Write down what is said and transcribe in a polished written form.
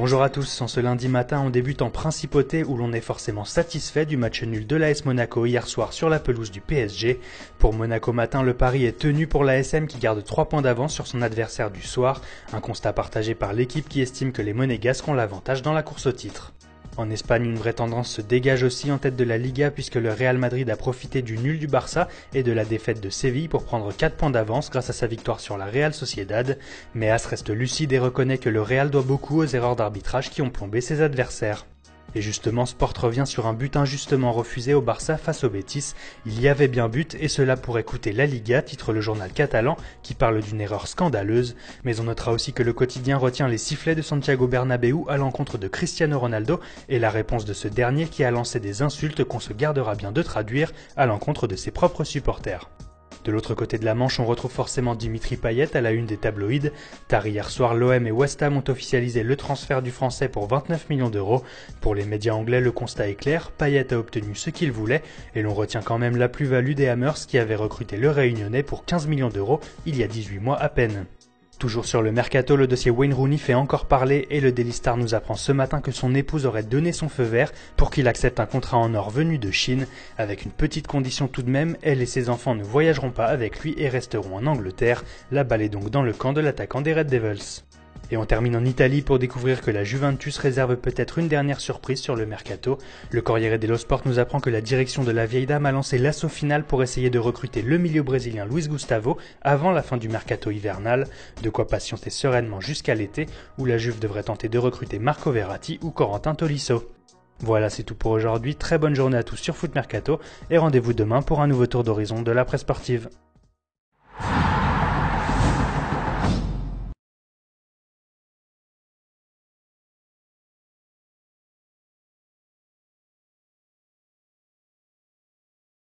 Bonjour à tous, en ce lundi matin on débute en principauté où l'on est forcément satisfait du match nul de l'AS Monaco hier soir sur la pelouse du PSG. Pour Monaco matin, le pari est tenu pour l'ASM qui garde 3 points d'avance sur son adversaire du soir, un constat partagé par l'équipe qui estime que les Monégasques ont l'avantage dans la course au titre. En Espagne, une vraie tendance se dégage aussi en tête de la Liga puisque le Real Madrid a profité du nul du Barça et de la défaite de Séville pour prendre 4 points d'avance grâce à sa victoire sur la Real Sociedad. Mais As reste lucide et reconnaît que le Real doit beaucoup aux erreurs d'arbitrage qui ont plombé ses adversaires. Et justement, Sport revient sur un but injustement refusé au Barça face au Betis. Il y avait bien but et cela pourrait coûter la Liga, titre le journal catalan qui parle d'une erreur scandaleuse. Mais on notera aussi que le quotidien retient les sifflets de Santiago Bernabéu à l'encontre de Cristiano Ronaldo et la réponse de ce dernier qui a lancé des insultes qu'on se gardera bien de traduire à l'encontre de ses propres supporters. De l'autre côté de la Manche, on retrouve forcément Dimitri Payet à la une des tabloïds. Tard hier soir, l'OM et West Ham ont officialisé le transfert du Français pour 29 millions d'euros. Pour les médias anglais, le constat est clair, Payet a obtenu ce qu'il voulait et l'on retient quand même la plus-value des Hammers qui avaient recruté le Réunionnais pour 15 millions d'euros il y a 18 mois à peine. Toujours sur le mercato, le dossier Wayne Rooney fait encore parler et le Daily Star nous apprend ce matin que son épouse aurait donné son feu vert pour qu'il accepte un contrat en or venu de Chine, avec une petite condition tout de même, elle et ses enfants ne voyageront pas avec lui et resteront en Angleterre. La balle est donc dans le camp de l'attaquant des Red Devils. Et on termine en Italie pour découvrir que la Juventus réserve peut-être une dernière surprise sur le mercato. Le Corriere dello Sport nous apprend que la direction de la vieille dame a lancé l'assaut final pour essayer de recruter le milieu brésilien Luis Gustavo avant la fin du mercato hivernal. De quoi patienter sereinement jusqu'à l'été où la Juve devrait tenter de recruter Marco Verratti ou Corentin Tolisso. Voilà, c'est tout pour aujourd'hui. Très bonne journée à tous sur Foot Mercato et rendez-vous demain pour un nouveau tour d'horizon de la presse sportive.